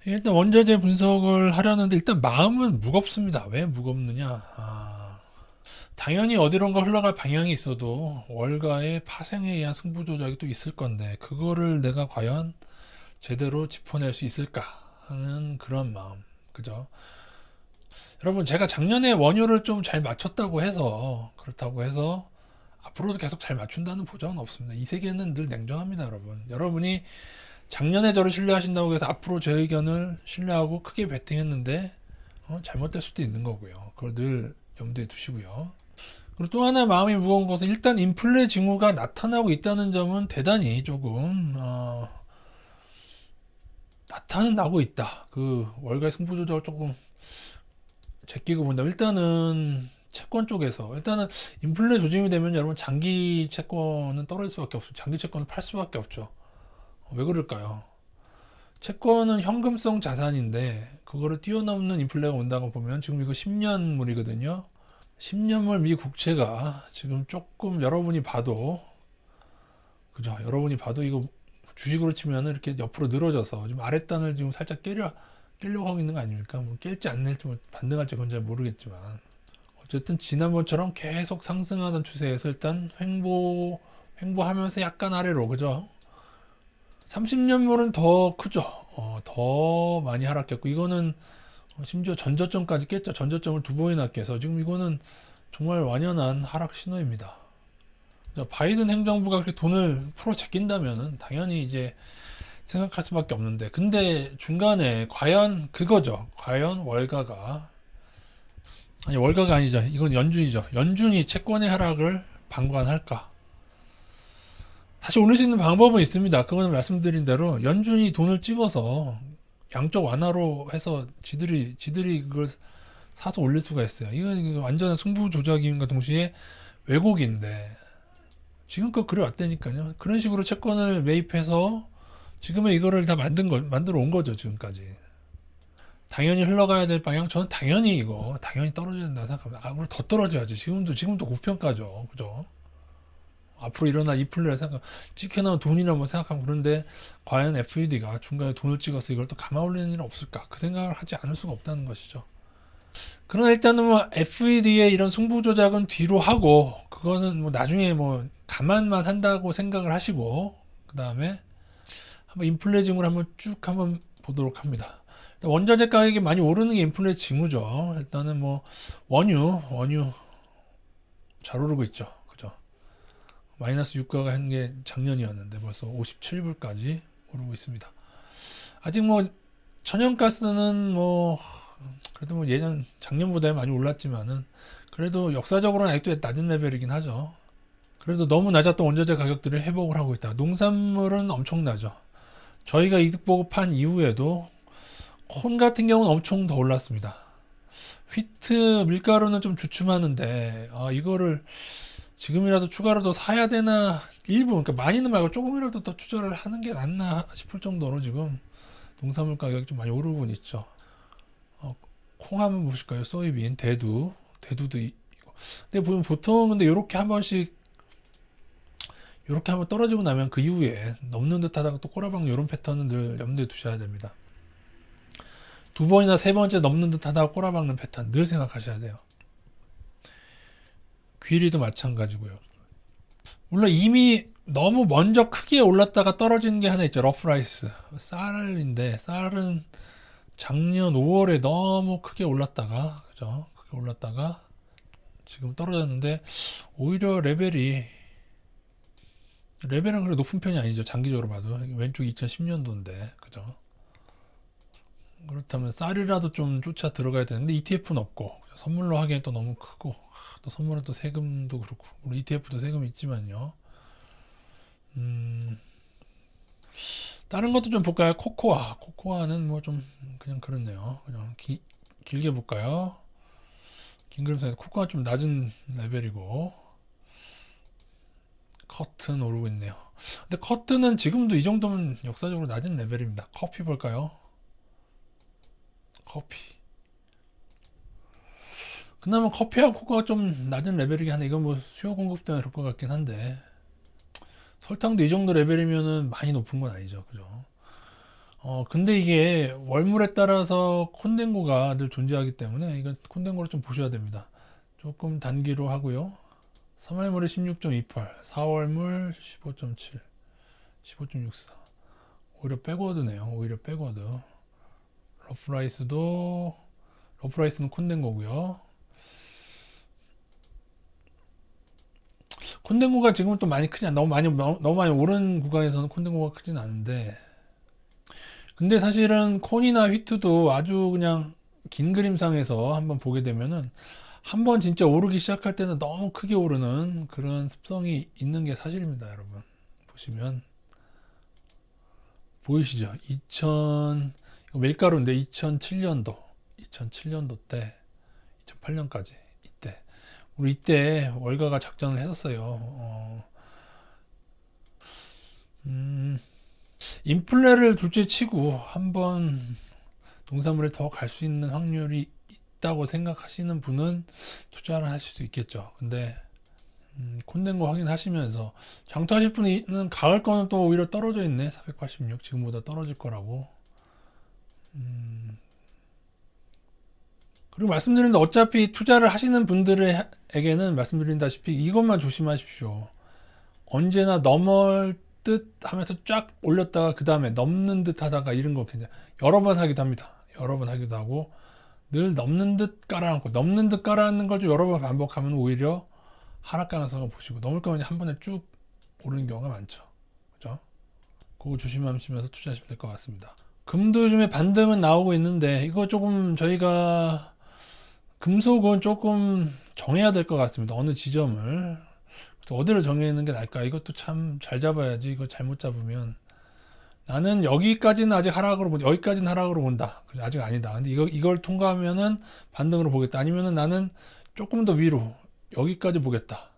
일단 원자재 분석을 하려는데 일단 마음은 무겁습니다. 왜 무겁느냐? 당연히 어디론가 흘러갈 방향이 있어도 월가의 파생에 의한 승부 조작이 또 있을 건데 그거를 내가 과연 제대로 짚어낼 수 있을까 하는 그런 마음. 그죠? 여러분 제가 작년에 원효를 좀 잘 맞췄다고 해서 그렇다고 해서 앞으로도 계속 잘 맞춘다는 보장은 없습니다. 이 세계는 늘 냉정합니다, 여러분. 여러분이 작년에 저를 신뢰하신다고 해서 앞으로 제 의견을 신뢰하고 크게 베팅했는데 잘못될 수도 있는 거고요. 그걸 늘 염두에 두시고요. 그리고 또 하나 마음이 무거운 것은 일단 인플레 징후가 나타나고 있다는 점은 대단히 조금 나타나고 있다. 그 월가의 승부 조작을 조금 제끼고 본다면 일단은 채권 쪽에서 일단은 인플레 조짐이 되면 여러분 장기 채권은 떨어질 수밖에 없죠. 장기 채권을 팔 수밖에 없죠. 왜 그럴까요? 채권은 현금성 자산인데 그거를 뛰어넘는 인플레가 온다고 보면 지금 이거 10년물이거든요. 10년물 미 국채가 지금 조금 여러분이 봐도 그죠? 여러분이 봐도 이거 주식으로 치면은 이렇게 옆으로 늘어져서 지금 아랫단을 지금 살짝 깨려고 하고 있는 거 아닙니까? 뭐 깰지 안 깰지 뭐 반등할지 그건 잘 모르겠지만 어쨌든 지난번처럼 계속 상승하던 추세에서 일단 횡보하면서 약간 아래로 그죠? 30년물은 더 크죠. 더 많이 하락했고 이거는 심지어 전저점까지 깼죠. 전저점을 두 번이나 깨서 지금 이거는 정말 완연한 하락 신호입니다. 바이든 행정부가 그렇게 돈을 풀어 제낀다면은 당연히 이제 생각할 수밖에 없는데 근데 중간에 과연 그거죠. 과연 월가가 아니 월가가 아니죠. 이건 연준이죠. 연준이 채권의 하락을 방관할까? 다시 올릴 수 있는 방법은 있습니다. 그거는 말씀드린 대로 연준이 돈을 찍어서 양적 완화로 해서 지들이 그걸 사서 올릴 수가 있어요. 이건 완전한 승부 조작임과 동시에 왜곡인데 지금껏 그래 왔다니까요. 그런 식으로 채권을 매입해서 지금의 이거를 다 만들어 온 거죠, 지금까지. 당연히 흘러가야 될 방향, 저는 당연히 당연히 떨어져야 된다고 생각합니다. 그리고 더 떨어져야지. 지금도 고평가죠. 그죠? 앞으로 일어날 이 플레이를 찍혀나온 돈이나 뭐 생각하면 그런데 과연 FED가 중간에 돈을 찍어서 이걸 또 감아 올리는 일은 없을까? 그 생각을 하지 않을 수가 없다는 것이죠. 그러나 일단은 뭐 FED의 이런 승부 조작은 뒤로 하고 그거는 뭐 나중에 뭐 감안만 한다고 생각을 하시고 그 다음에 한번 인플레 징후를 한번 쭉 한번 보도록 합니다. 원자재 가격이 많이 오르는 게 인플레 징후죠. 일단은 뭐 원유 잘 오르고 있죠. 그죠? 마이너스 유가가 한 게 작년이었는데 벌써 57불까지 오르고 있습니다. 아직 뭐 천연가스는 뭐 그래도 뭐 작년보다 많이 올랐지만은 그래도 역사적으로는 아직도 낮은 레벨이긴 하죠. 그래도 너무 낮았던 원자재 가격들을 회복을 하고 있다. 농산물은 엄청나죠. 저희가 이득 보고 판 이후에도 콘 같은 경우는 엄청 더 올랐습니다. 휘트 밀가루는 좀 주춤하는데 이거를 지금이라도 추가로 더 사야 되나 일부 그러니까 많이는 말고 조금이라도 더 투자를 하는 게 낫나 싶을 정도로 지금 농산물 가격이 좀 많이 오르고 있죠. 콩 한번 보실까요? 소이빈, 대두도 이거. 근데 보면 보통 근데 이렇게 한 번씩 이렇게 한번 떨어지고 나면 그 이후에 넘는 듯 하다가 또 꼬라박 이런 패턴은 늘 염두에 두셔야 됩니다. 두 번이나 세 번째 넘는 듯 하다가 꼬라박는 패턴 늘 생각하셔야 돼요. 귀리도 마찬가지고요. 물론 이미 너무 먼저 크게 올랐다가 떨어지는 게 하나 있죠. 러프라이스. 쌀인데 쌀은 작년 5월에 너무 크게 올랐다가 그죠? 크게 올랐다가 지금 떨어졌는데 오히려 레벨은 그렇게 높은 편이 아니죠. 장기적으로 봐도 왼쪽 2010년도인데 그죠? 그렇다면 쌀이라도 좀 쫓아 들어가야 되는데 ETF는 없고 선물로 하기엔 또 너무 크고 또 선물은 또 세금도 그렇고 우리 ETF도 세금이 있지만요. 다른 것도 좀 볼까요? 코코아는 뭐 좀 그냥 그렇네요. 그냥 길게 볼까요? 긴 그림상에서 코코아 좀 낮은 레벨이고 커튼 오르고 있네요. 근데 커튼은 지금도 이 정도면 역사적으로 낮은 레벨입니다. 커피 볼까요? 커피. 그나마 커피와 코코아가 좀 낮은 레벨이긴 한데 이건 뭐 수요 공급 때문에 그럴 것 같긴 한데 설탕도 이 정도 레벨이면은 많이 높은 건 아니죠. 그죠? 근데 이게 월물에 따라서 콘덴고가 늘 존재하기 때문에 이건 콘덴고를 좀 보셔야 됩니다. 조금 단기로 하고요. 3월물에 16.28, 4월물 15.7, 15.64. 오히려 백워드네요. 오히려 백워드. 러프라이스는 콘덴고고요. 콘덴고가 지금은 또 많이 크지 않아. 너무 많이 오른 구간에서는 콘덴고가 크진 않은데, 근데 사실은 콘이나 휘트도 아주 그냥 긴 그림상에서 한번 보게 되면은 한번 진짜 오르기 시작할 때는 너무 크게 오르는 그런 습성이 있는 게 사실입니다, 여러분. 보시면 보이시죠? 이거 밀가루인데 2007년도 때 2008년까지 이때 우리 이때 월가가 작전을 했었어요. 인플레를 둘째 치고 한번 농산물에 더 갈 수 있는 확률이 있다고 생각하시는 분은 투자를 하실 수 있겠죠. 근데 콘덴 거 확인하시면서 장투하실 분은 가을 거는 또 오히려 떨어져 있네. 486 지금보다 떨어질 거라고. 그리고 말씀드리는데 어차피 투자를 하시는 분들에게는 말씀드린다시피 이것만 조심하십시오. 언제나 넘을 듯 하면서 쫙 올렸다가 그 다음에 넘는 듯 하다가 이런 거 굉장히 여러 번 하기도 합니다. 여러 번 하기도 하고 늘 넘는 듯 깔아앉고 넘는 듯 깔아앉는 걸 좀 여러 번 반복하면 오히려 하락 가능성을 보시고 넘을 거면 한 번에 쭉 오르는 경우가 많죠. 그죠? 그거 조심하시면서 투자하시면 될 것 같습니다. 금도 요즘에 반등은 나오고 있는데 이거 조금 저희가 금속은 조금 정해야 될 것 같습니다. 어느 지점을. 그래서 어디를 정해있는 게 나을까? 이것도 참 잘 잡아야지. 이거 잘못 잡으면 나는 여기까지는 아직 하락으로 본다. 여기까지는 하락으로 본다. 아직 아니다. 근데 이걸 통과하면은 반등으로 보겠다. 아니면은 나는 조금 더 위로 여기까지 보겠다.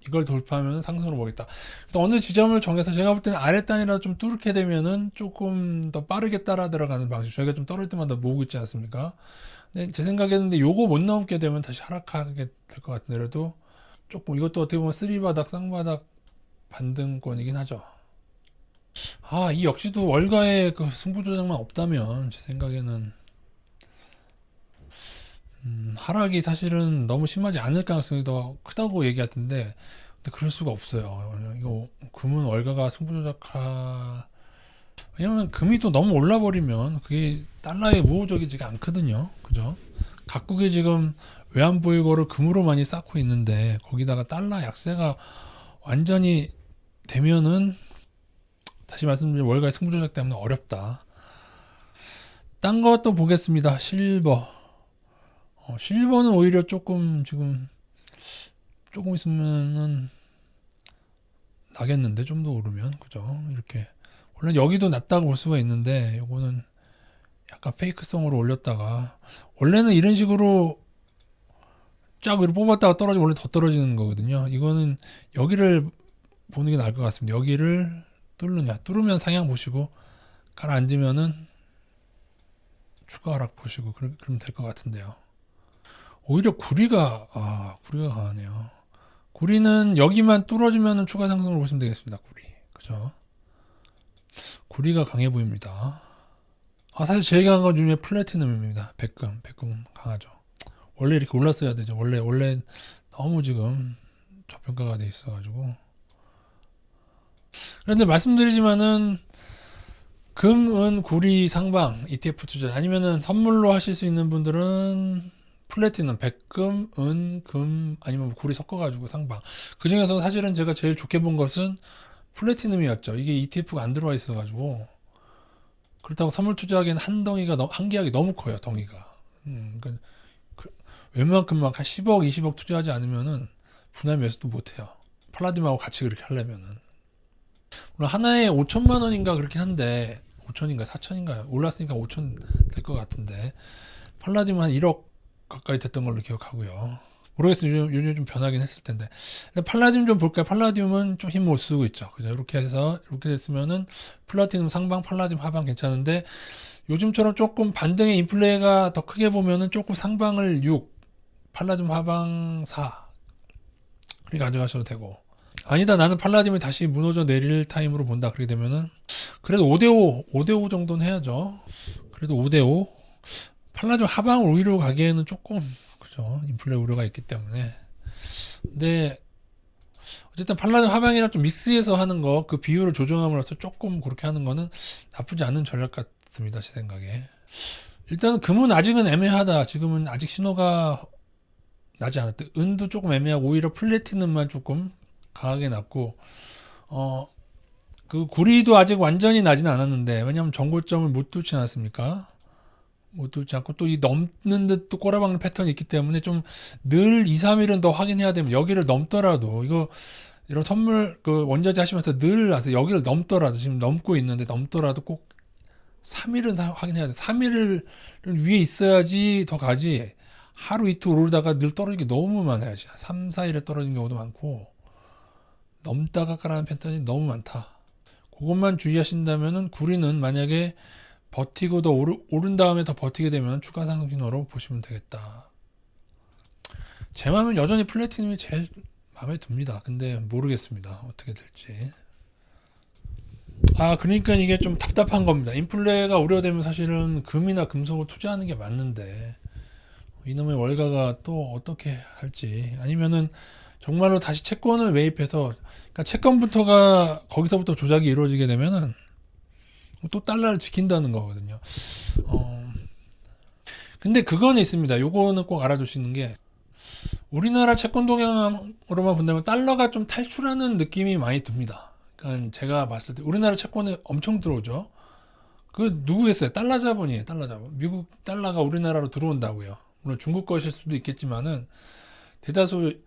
이걸 돌파하면 상승으로 보겠다. 그래서 어느 지점을 정해서 제가 볼 때는 아랫단이라도 좀 뚫게 되면은 조금 더 빠르게 따라 들어가는 방식. 저희가 좀 떨어질 때마다 모으고 있지 않습니까? 근데 제 생각에는 요거 못 넘게 되면 다시 하락하게 될 것 같은데 그래도 조금 이것도 어떻게 보면 쓰리바닥 쌍바닥 반등권이긴 하죠. 이 역시도 월가의 그 승부 조작만 없다면 제 생각에는 하락이 사실은 너무 심하지 않을 가능성이 더 크다고 얘기하던데 근데 그럴 수가 없어요. 이거 금은 월가가 승부 조작하 왜냐면 금이 또 너무 올라버리면 그게 달러에 우호적이지가 않거든요. 그죠? 각국이 지금 외환보유고를 금으로 많이 쌓고 있는데 거기다가 달러 약세가 완전히 되면은 다시 말씀드리면 월가의 승부 조작 때문에 어렵다. 딴 것도 보겠습니다. 실버. 실버는 오히려 조금 지금 조금 있으면은 나겠는데 좀 더 오르면 그죠? 이렇게 원래 여기도 낮다고 볼 수가 있는데 요거는 약간 페이크성으로 올렸다가 원래는 이런 식으로 쫙 위로 뽑았다가 떨어지면 원래 더 떨어지는 거거든요. 이거는 여기를 보는 게 나을 것 같습니다. 여기를 뚫으면 상향 보시고 가라앉으면은 추가 하락 보시고 그러면 될 것 같은데요. 오히려 구리가 강하네요. 구리는 여기만 뚫어주면은 추가 상승을 보시면 되겠습니다. 구리. 그죠? 구리가 강해 보입니다. 사실 제일 강한 것 중에 플래티넘입니다. 백금 강하죠. 원래 이렇게 올랐어야 되죠. 원래 너무 지금 저평가가 돼 있어가지고. 그런데 말씀드리지만은 금, 은, 구리, 상방, ETF 투자 아니면은 선물로 하실 수 있는 분들은 플래티넘, 백금, 은, 금 아니면 구리 섞어가지고 상방. 그 중에서 사실은 제가 제일 좋게 본 것은 플래티넘이었죠. 이게 ETF가 안 들어와 있어가지고 그렇다고 선물 투자하기에는 한 계약이 너무 커요. 덩이가. 그러니까 웬만큼 막 한 10억, 20억 투자하지 않으면은 분할 매수도 못해요. 팔라딘하고 같이 그렇게 하려면은. 물론 하나에 5천만 원인가 그렇긴 한데 5천인가 4천인가요? 올랐으니까 5천 될 것 같은데 팔라딘은 한 1억 가까이 됐던 걸로 기억하고요. 모르겠어요. 요즘 좀 변하긴 했을 텐데. 팔라디움 좀 볼까요? 팔라디움은 좀 힘 못 쓰고 있죠. 그죠? 이렇게 해서 이렇게 됐으면은 플라티넘 상방, 팔라디움 하방 괜찮은데 요즘처럼 조금 반등의 인플레가 더 크게 보면은 조금 상방을 6, 팔라디움 하방 4 그렇게 가져가셔도 되고 아니다. 나는 팔라딘이 다시 무너져 내릴 타임으로 본다. 그렇게 되면은 그래도 5대5 정도는 해야죠. 그래도 5대5. 팔라딘 하방 우위로 가기에는 조금 그죠. 인플레 우려가 있기 때문에. 근데 어쨌든 팔라딘 하방이랑 좀 믹스해서 하는 거 그 비율을 조정함으로써 조금 그렇게 하는 거는 나쁘지 않은 전략 같습니다. 제 생각에. 일단 금은 아직은 애매하다. 지금은 아직 신호가 나지 않았다. 은도 조금 애매하고 오히려 플래티넘만 조금 강하게 났고 그 구리도 아직 완전히 나진 않았는데 왜냐면 정고점을 못 뚫지 않았습니까? 못 뚫지 않고 또 이 넘는 듯 또 꼬라박는 패턴이 있기 때문에 좀 늘 2, 3일은 더 확인해야 되면 여기를 넘더라도 이거 이런 선물 그 원자재 하시면서 늘 아세요. 여기를 넘더라도 지금 넘고 있는데 넘더라도 꼭 3일은 확인해야 돼. 3일은 위에 있어야지 더 가지. 하루 이틀 오르다가 늘 떨어지는 게 너무 많아요. 3, 4일에 떨어진 경우도 많고 넘다가 깔아는 패턴이 너무 많다. 그것만 주의하신다면은 구리는 만약에 버티고 더 오른 다음에 더 버티게 되면 추가 상승 신호로 보시면 되겠다. 제 마음은 여전히 플래티넘이 제일 마음에 듭니다. 근데 모르겠습니다. 어떻게 될지. 그러니까 이게 좀 답답한 겁니다. 인플레가 우려되면 사실은 금이나 금속을 투자하는 게 맞는데 이놈의 월가가 또 어떻게 할지 아니면은 정말로 다시 채권을 매입해서 그러니까 채권부터가 거기서부터 조작이 이루어지게 되면은 또 달러를 지킨다는 거거든요. 근데 그건 있습니다. 요거는 꼭 알아두시는 게 우리나라 채권 동향으로만 본다면 달러가 좀 탈출하는 느낌이 많이 듭니다. 그러니까 제가 봤을 때 우리나라 채권에 엄청 들어오죠. 그 누구겠어요? 달러 자본이에요. 달러 자본. 미국 달러가 우리나라로 들어온다고요. 물론 중국 것일 수도 있겠지만은 대다수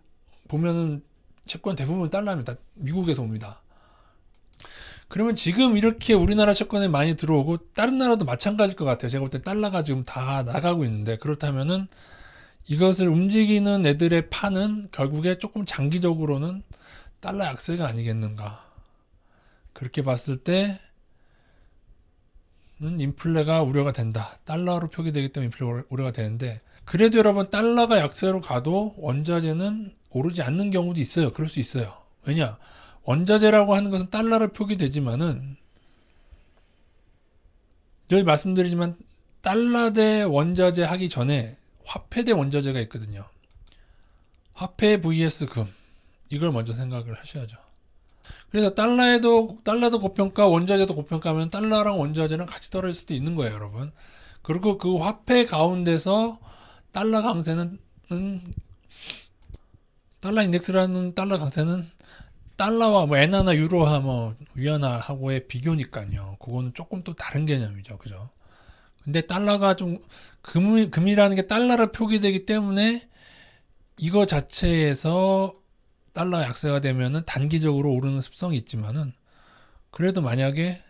보면은 채권 대부분 달러입니다. 미국에서 옵니다. 그러면 지금 이렇게 우리나라 채권에 많이 들어오고 다른 나라도 마찬가지일 것 같아요. 제가 볼 때 달러가 지금 다 나가고 있는데 그렇다면은 이것을 움직이는 애들의 판은 결국에 조금 장기적으로는 달러 약세가 아니겠는가. 그렇게 봤을 때는 인플레가 우려가 된다. 달러로 표기되기 때문에 인플레가 우려가 되는데 그래도 여러분 달러가 약세로 가도 원자재는 오르지 않는 경우도 있어요. 그럴 수 있어요. 왜냐? 원자재라고 하는 것은 달러로 표기되지만은 늘 말씀드리지만 달러 대 원자재 하기 전에 화폐 대 원자재가 있거든요. 화폐 vs 금. 이걸 먼저 생각을 하셔야죠. 그래서 달러도 고평가, 원자재도 고평가하면 달러랑 원자재는 같이 떨어질 수도 있는 거예요, 여러분. 그리고 그 화폐 가운데서 달러 강세는 달러 인덱스라는 달러 강세는 달러와 뭐 엔화나 유로화 뭐 위안화하고의 비교니까요. 그거는 조금 또 다른 개념이죠. 그죠? 근데 달러가 좀 금이라는 게 달러로 표기되기 때문에 이거 자체에서 달러 약세가 되면은 단기적으로 오르는 습성이 있지만은 그래도 만약에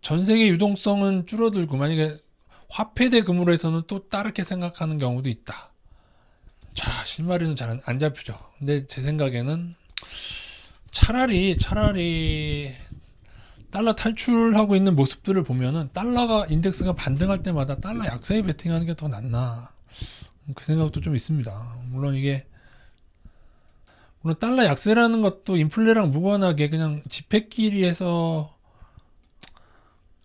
전 세계 유동성은 줄어들고 만약에 화폐 대 금으로 해서는 또 다르게 생각하는 경우도 있다. 자, 실마리는 잘 안 잡히죠. 근데 제 생각에는 차라리 달러 탈출하고 있는 모습들을 보면은 달러가 인덱스가 반등할 때마다 달러 약세에 베팅하는 게 더 낫나 그 생각도 좀 있습니다. 물론 달러 약세라는 것도 인플레랑 무관하게 그냥 지폐끼리 해서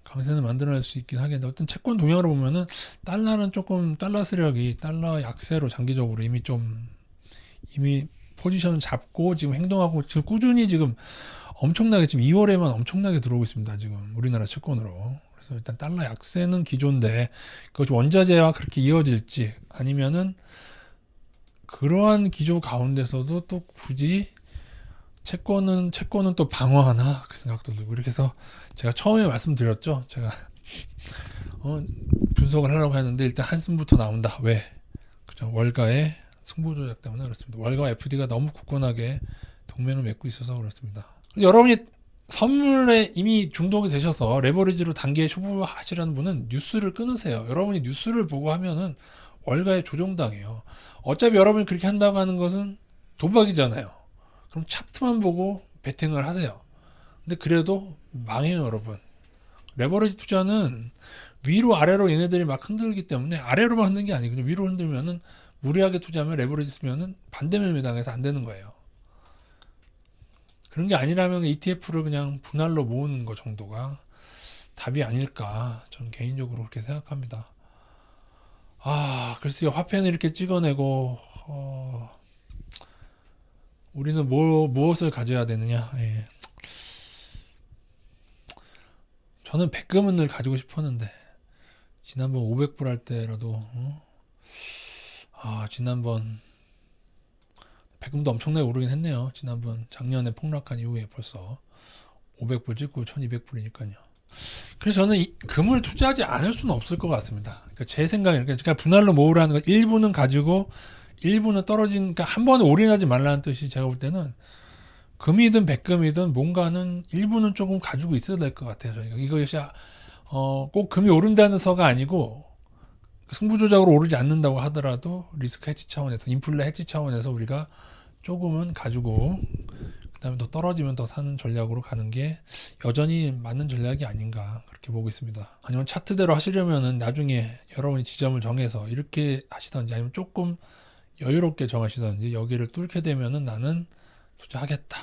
강세는 만들어낼 수 있긴 하겠는데 어떤 채권 동향으로 보면은 달러는 조금 달러 세력이 달러 약세로 장기적으로 이미 포지션을 잡고 지금 행동하고 지금 꾸준히 지금 엄청나게 지금 2월에만 엄청나게 들어오고 있습니다. 지금 우리나라 채권으로. 그래서 일단 달러 약세는 기존데 그것이 원자재와 그렇게 이어질지 아니면은 그러한 기조 가운데서도 또 굳이 채권은 또 방어하나 그 생각도 들고 이렇게 해서 제가 처음에 말씀드렸죠. 제가 분석을 하려고 했는데 일단 한숨부터 나온다. 왜? 그죠? 월가의 승부 조작 때문에 그렇습니다. 월가와 FD가 너무 굳건하게 동맹을 맺고 있어서 그렇습니다. 여러분이 선물에 이미 중독이 되셔서 레버리지로 단기에 쇼부하시라는 분은 뉴스를 끊으세요. 여러분이 뉴스를 보고 하면은 월가에 조종당해요. 어차피 여러분이 그렇게 한다고 하는 것은 도박이잖아요. 그럼 차트만 보고 베팅을 하세요. 근데 그래도 망해요, 여러분. 레버리지 투자는 위로 아래로 얘네들이 막 흔들기 때문에 아래로만 흔드는 게 아니거든요. 위로 흔들면은 무리하게 투자하면 레버리지 쓰면은 반대면 매당해서 안 되는 거예요. 그런 게 아니라면 ETF를 그냥 분할로 모으는 거 정도가 답이 아닐까 전 개인적으로 그렇게 생각합니다. 글쎄요. 화폐는 이렇게 찍어내고 우리는 무엇을 가져야 되느냐. 예. 저는 백금은을 가지고 싶었는데 지난번 500불 할 때라도 지난번 백금도 엄청나게 오르긴 했네요. 지난번 작년에 폭락한 이후에 벌써 500불 찍고 1200불이니까요. 그래서 저는 금을 투자하지 않을 수는 없을 것 같습니다. 그러니까 제 생각에 그러니까 분할로 모으라는 거 일부는 가지고 일부는 떨어진, 그러니까 한 번에 올인하지 말라는 뜻이 제가 볼 때는 금이든 백금이든 뭔가는 일부는 조금 가지고 있어야 될 것 같아요. 저희가 이것이 꼭 금이 오른다는 서가 아니고 승부조작으로 오르지 않는다고 하더라도 리스크 해지 차원에서 인플레 해지 차원에서 우리가 조금은 가지고 그다음에 더 떨어지면 더 사는 전략으로 가는 게 여전히 맞는 전략이 아닌가 그렇게 보고 있습니다. 아니면 차트대로 하시려면은 나중에 여러분이 지점을 정해서 이렇게 하시던지 아니면 조금 여유롭게 정하시던지 여기를 뚫게 되면은 나는 투자하겠다.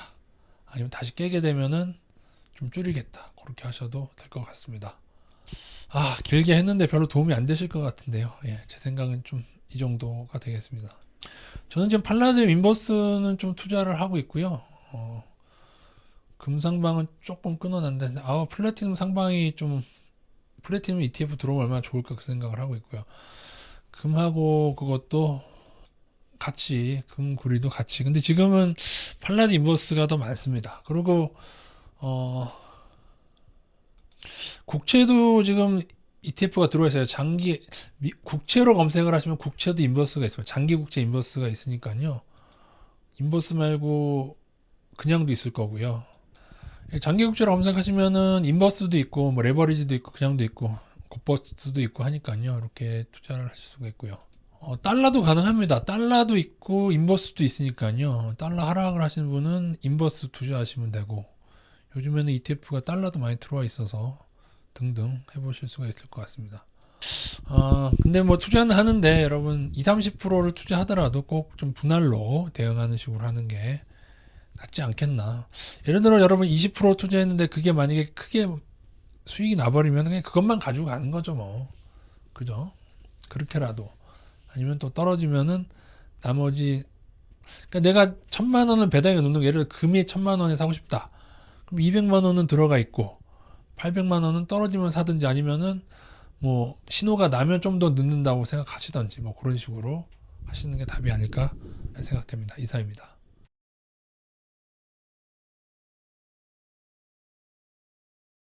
아니면 다시 깨게 되면은 좀 줄이겠다. 그렇게 하셔도 될 것 같습니다. 길게 했는데 별로 도움이 안 되실 것 같은데요. 예, 제 생각은 좀 이 정도가 되겠습니다. 저는 지금 팔라디움 인버스는 좀 투자를 하고 있고요. 금 상방은 조금 끊어놨는데 플래티넘 상방이 좀 플래티넘 ETF 들어오면 얼마나 좋을까 그 생각을 하고 있고요. 금하고 그것도 같이 금구리도 같이. 근데 지금은 팔라디 인버스가 더 많습니다. 그리고 국채도 지금 ETF가 들어와 있어요. 국채로 검색을 하시면 국채도 인버스가 있어요. 장기 국채 인버스가 있으니까요. 인버스 말고 그냥도 있을 거고요. 장기 국채로 검색하시면은 인버스도 있고 뭐 레버리지도 있고 그냥도 있고 곱버스도 있고 하니까요. 이렇게 투자를 하실 수가 있고요. 달러도 가능합니다. 달러도 있고 인버스도 있으니까요. 달러 하락을 하시는 분은 인버스 투자하시면 되고 요즘에는 ETF가 달러도 많이 들어와 있어서 등등 해보실 수가 있을 것 같습니다. 근데 뭐 투자는 하는데 여러분 20-30%를 투자하더라도 꼭 좀 분할로 대응하는 식으로 하는 게 낫지 않겠나. 예를 들어 여러분 20% 투자했는데 그게 만약에 크게 수익이 나버리면 그냥 그것만 가지고 가는 거죠 뭐. 그죠? 그렇게라도. 아니면 또 떨어지면은 나머지, 그러니까 내가 1000만 원을 배당에 놓는 거, 예를 들어 금이 1000만 원에 사고 싶다. 그럼 200만 원은 들어가 있고 800만 원은 떨어지면 사든지 아니면은 뭐 신호가 나면 좀 더 넣는다고 생각하시던지 뭐 그런 식으로 하시는 게 답이 아닐까 생각됩니다. 이상입니다.